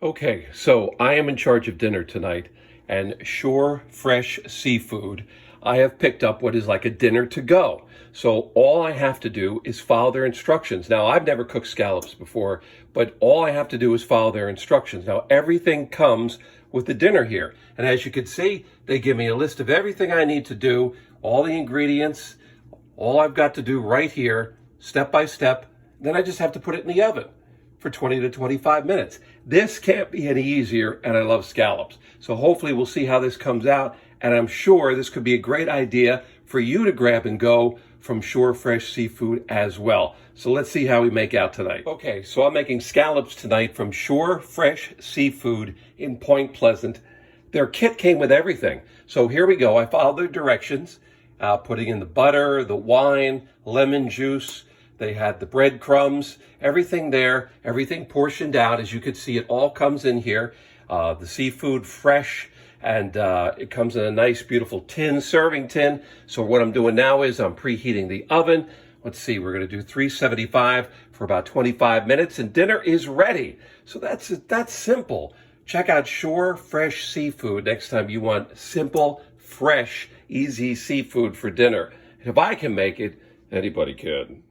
Okay, so I am in charge of dinner tonight, and Shore Fresh Seafood, I have picked up what is like a dinner to go. So all I have to do is follow their instructions. Now, I've never cooked scallops before, but all I have to do is follow their instructions. Now, everything comes with the dinner here. And as you can see, they give me a list of everything I need to do, all the ingredients, all I've got to do right here, step by step. Then I just have to put it in the oven for 20 to 25 minutes. This can't be any easier, and I love scallops. So hopefully we'll see how this comes out, and I'm sure this could be a great idea for you to grab and go from Shore Fresh Seafood as well. So let's see how we make out tonight. Okay, so I'm making scallops tonight from Shore Fresh Seafood in Point Pleasant. Their kit came with everything. So here we go. I followed their directions, putting in the butter, the wine, lemon juice. They had the breadcrumbs, everything there, everything portioned out. As you can see, it all comes in here. The seafood fresh, and it comes in a nice, beautiful tin, serving tin. So what I'm doing now is I'm preheating the oven. Let's see, we're going to do 375 for about 25 minutes, and dinner is ready. So that's simple. Check out Shore Fresh Seafood next time you want simple, fresh, easy seafood for dinner. And if I can make it, anybody can.